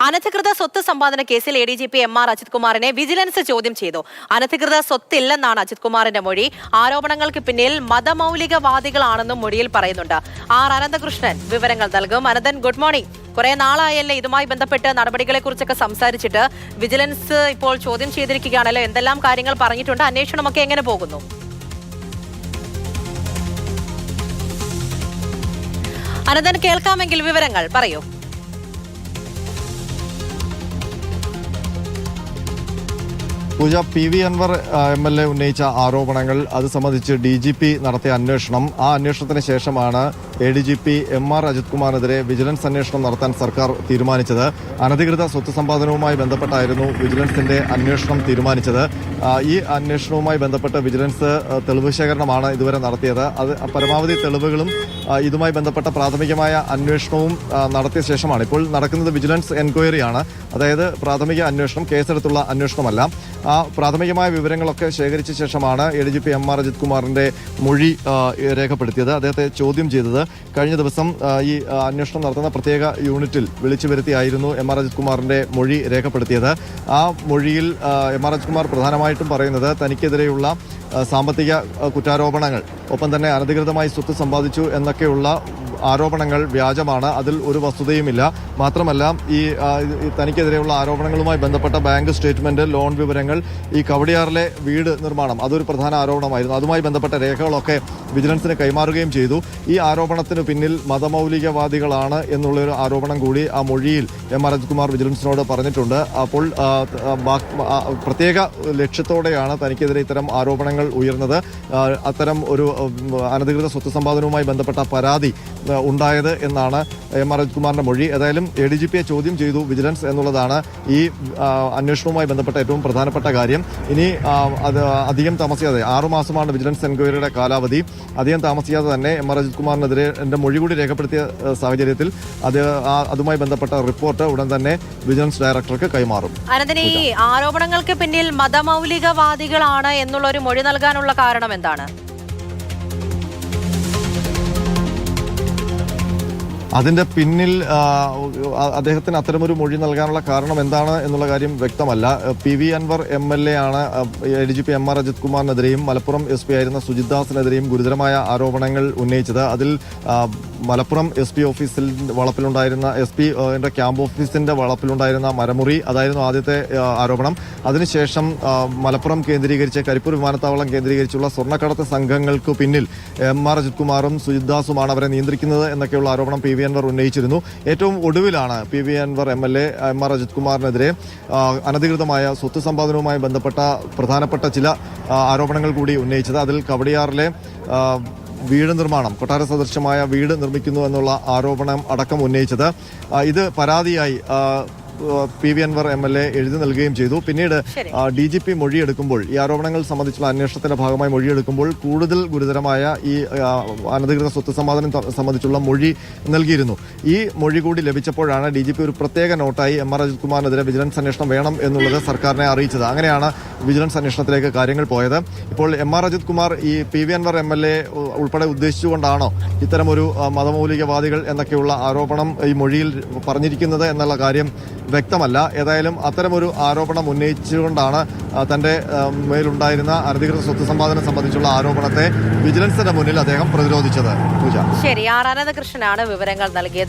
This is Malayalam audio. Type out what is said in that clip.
അനധികൃത സ്വത്ത് സമ്പാദന കേസിൽ ADGP MR അജിത് കുമാറിനെ വിജിലൻസ് ചോദ്യം ചെയ്തു. അനധികൃത സ്വത്തില്ലെന്നാണ് അജിത് കുമാറിന്റെ മൊഴി. ആരോപണങ്ങൾക്ക് പിന്നിൽ മതമൗലികവാദികളാണെന്നും മൊഴിയിൽ പറയുന്നുണ്ട്. ആർ അനന്തകൃഷ്ണൻ വിവരങ്ങൾ നൽകും. Ananthan, good morning. കുറെ നാളായല്ലേ ഇതുമായി ബന്ധപ്പെട്ട് നടപടികളെ കുറിച്ചൊക്കെ സംസാരിച്ചിട്ട്? വിജിലൻസ് ഇപ്പോൾ ചോദ്യം ചെയ്തിരിക്കുകയാണല്ലോ. എന്തെല്ലാം കാര്യങ്ങൾ പറഞ്ഞിട്ടുണ്ട്? അന്വേഷണമൊക്കെ എങ്ങനെ പോകുന്നു? അനന്തൻ, കേൾക്കാമെങ്കിൽ വിവരങ്ങൾ പറയൂ. പൂജ, PV അൻവർ MLA ഉന്നയിച്ച ആരോപണങ്ങൾ അത് സംബന്ധിച്ച് DGP നടത്തിയ അന്വേഷണം, ആ അന്വേഷണത്തിന് ശേഷമാണ് ADGP MR അജിത് കുമാറിനെതിരെ വിജിലൻസ് അന്വേഷണം നടത്താൻ സർക്കാർ തീരുമാനിച്ചത്. അനധികൃത സ്വത്ത് സമ്പാദനവുമായി ബന്ധപ്പെട്ടായിരുന്നു വിജിലൻസിന്റെ അന്വേഷണം തീരുമാനിച്ചത്. ഈ അന്വേഷണവുമായി ബന്ധപ്പെട്ട് വിജിലൻസ് തെളിവ് ശേഖരണമാണ് ഇതുവരെ നടത്തിയത്. അത് പരമാവധി തെളിവുകളും ഇതുമായി ബന്ധപ്പെട്ട പ്രാഥമികമായ അന്വേഷണവും നടത്തിയ ശേഷമാണ് ഇപ്പോൾ നടക്കുന്നത് വിജിലൻസ് എൻക്വയറിയാണ്. അതായത് പ്രാഥമിക അന്വേഷണം, കേസെടുത്തുള്ള അന്വേഷണമല്ല. ആ പ്രാഥമികമായ വിവരങ്ങളൊക്കെ ശേഖരിച്ച ശേഷമാണ് ADGP MR അജിത് കുമാറിന്റെ മൊഴി രേഖപ്പെടുത്തിയത്. അദ്ദേഹത്തെ ചോദ്യം ചെയ്തത് കഴിഞ്ഞ ദിവസം ഈ അന്വേഷണം നടത്തുന്ന പ്രത്യേക യൂണിറ്റിൽ വിളിച്ചു വരുത്തിയായിരുന്നു MR അജിത് കുമാറിന്റെ മൊഴി രേഖപ്പെടുത്തിയത്. ആ മൊഴിയിൽ MR അജിത് കുമാർ പ്രധാനമായിട്ടും പറയുന്നത് തനിക്കെതിരെയുള്ള സാമ്പത്തിക കുറ്റാരോപണങ്ങൾ, ഒപ്പം തന്നെ അനധികൃതമായി സ്വത്ത് സമ്പാദിച്ചു എന്നൊക്കെയുള്ള ആരോപണങ്ങൾ വ്യാജമാണ്, അതിൽ ഒരു വസ്തുതയുമില്ല. മാത്രമല്ല ഈ തനിക്കെതിരെയുള്ള ആരോപണങ്ങളുമായി ബന്ധപ്പെട്ട ബാങ്ക് സ്റ്റേറ്റ്മെന്റ്, ലോൺ വിവരങ്ങൾ, ഈ കവടിയാറിലെ വീട് നിർമ്മാണം, അതൊരു പ്രധാന ആരോപണമായിരുന്നു. അതുമായി ബന്ധപ്പെട്ട രേഖകളൊക്കെ വിജിലൻസിന് കൈമാറുകയും ചെയ്തു. ഈ ആരോപണത്തിന് പിന്നിൽ മതമൗലികവാദികളാണ് എന്നുള്ളൊരു ആരോപണം കൂടി ആ മൊഴിയിൽ MR അജിത് കുമാർ വിജിലൻസിനോട് പറഞ്ഞിട്ടുണ്ട്. അപ്പോൾ പ്രത്യേക ലക്ഷ്യത്തോടെയാണ് തനിക്കെതിരെ ഇത്തരം ആരോപണങ്ങൾ ഉയർന്നത്. അത്തരം ഒരു അനധികൃത സ്വത്ത് സമ്പാദനവുമായി ബന്ധപ്പെട്ട പരാതി ഉണ്ടായത് എന്നാണ് MR അജിത് കുമാറിന്റെ മൊഴി. ഏതായാലും ADGPയെ ചോദ്യം ചെയ്തു വിജിലൻസ് എന്നുള്ളതാണ് ഈ അന്വേഷണവുമായി ബന്ധപ്പെട്ട ഏറ്റവും പ്രധാനപ്പെട്ട കാര്യം. ഇനി അത് അധികം താമസിയാതെ, 6 മാസമാണ് വിജിലൻസ് എൻക്വയറിയുടെ കാലാവധി. അധികം താമസിയാതെ തന്നെ MR അജിത് കുമാറിനെതിരെ എന്റെ മൊഴി കൂടി രേഖപ്പെടുത്തിയ സാഹചര്യത്തിൽ അതുമായി ബന്ധപ്പെട്ട റിപ്പോർട്ട് ഉടൻ തന്നെ വിജിലൻസ് ഡയറക്ടർക്ക് കൈമാറും. അനന്തൻ, ഈ ആരോപണങ്ങൾക്ക് പിന്നിൽ മതമൗലികവാദികളാണ് എന്നുള്ള ഒരു മൊഴി നൽകാനുള്ള കാരണം എന്താണ്? അതിന്റെ പിന്നിൽ അദ്ദേഹത്തിന് അത്തരമൊരു മൊഴി നൽകാനുള്ള കാരണം എന്താണ് എന്നുള്ള കാര്യം വ്യക്തമല്ല. PV അൻവർ MLA ആണ് ADGP MR Ajith കുമാറിനെതിരെയും Malappuram SP ആയിരുന്ന സുജിത് ദാസിനെതിരെയും ഗുരുതരമായ ആരോപണങ്ങൾ ഉന്നയിച്ചത്. അതിൽ മലപ്പുറം SP ഓഫീസിൽ വളപ്പിലുണ്ടായിരുന്ന SP ക്യാമ്പ് ഓഫീസിന്റെ വളപ്പിലുണ്ടായിരുന്ന മരമുറി, അതായിരുന്നു ആദ്യത്തെ ആരോപണം. അതിനുശേഷം മലപ്പുറം കേന്ദ്രീകരിച്ച്, കരിപ്പൂർ വിമാനത്താവളം കേന്ദ്രീകരിച്ചുള്ള സ്വർണ്ണക്കടത്ത് സംഘങ്ങൾക്ക് പിന്നിൽ MR അജിത് കുമാറും സുജിത് ദാസുമാണ് അവരെ നിയന്ത്രിക്കുന്നത് എന്നൊക്കെയുള്ള ആരോപണം PV അൻവർ ഉന്നയിച്ചിരുന്നു. ഏറ്റവും ഒടുവിലാണ് PV Anwar MLA MR Ajith കുമാറിനെതിരെ അനധികൃതമായ സ്വത്ത് സമ്പാദനവുമായി ബന്ധപ്പെട്ട പ്രധാനപ്പെട്ട ചില ആരോപണങ്ങൾ കൂടി ഉന്നയിച്ചത്. അതിൽ കവടിയാറിലെ വീട് നിർമ്മാണം, കൊട്ടാര സദൃശമായ വീട് നിർമ്മിക്കുന്നു എന്നുള്ള ആരോപണം അടക്കം ഉന്നയിച്ചത്. ഇത് പരാതിയായി PV അൻവർ MLA എഴുതി നൽകുകയും ചെയ്തു. പിന്നീട് DGP മൊഴിയെടുക്കുമ്പോൾ, ഈ ആരോപണങ്ങൾ സംബന്ധിച്ചുള്ള അന്വേഷണത്തിന്റെ ഭാഗമായി മൊഴിയെടുക്കുമ്പോൾ കൂടുതൽ ഗുരുതരമായ ഈ അനധികൃത സ്വത്ത് സമ്പാദനം സംബന്ധിച്ചുള്ള മൊഴി നൽകിയിരുന്നു. ഈ മൊഴി കൂടി ലഭിച്ചപ്പോഴാണ് DGP ഒരു പ്രത്യേക നോട്ടായി MR അജിത് കുമാറിനെതിരെ വിജിലൻസ് അന്വേഷണം വേണം എന്നുള്ളത് സർക്കാരിനെ അറിയിച്ചത്. അങ്ങനെയാണ് വിജിലൻസ് അന്വേഷണത്തിലേക്ക് കാര്യങ്ങൾ പോയത്. ഇപ്പോൾ MR അജിത് കുമാർ ഈ PV അൻവർ MLA ഉൾപ്പെടെ ഉദ്ദേശിച്ചുകൊണ്ടാണോ ഇത്തരമൊരു മതമൗലികവാദികൾ എന്നൊക്കെയുള്ള ആരോപണം ഈ മൊഴിയിൽ പറഞ്ഞിരിക്കുന്നത് എന്നുള്ള കാര്യം വ്യക്തമല്ല. ഏതായാലും അത്തരമൊരു ആരോപണം ഉന്നയിച്ചുകൊണ്ടാണ് തന്റെ മേലുണ്ടായിരുന്ന അനധികൃത സ്വത്ത് സമ്പാദനം സംബന്ധിച്ചുള്ള ആരോപണത്തെ വിജിലൻസിന്റെ മുന്നിൽ അദ്ദേഹം പ്രതിരോധിച്ചത്. പൂജ, ശരി. ആർ അനന്തകൃഷ്ണനാണ് വിവരങ്ങൾ നൽകിയത്.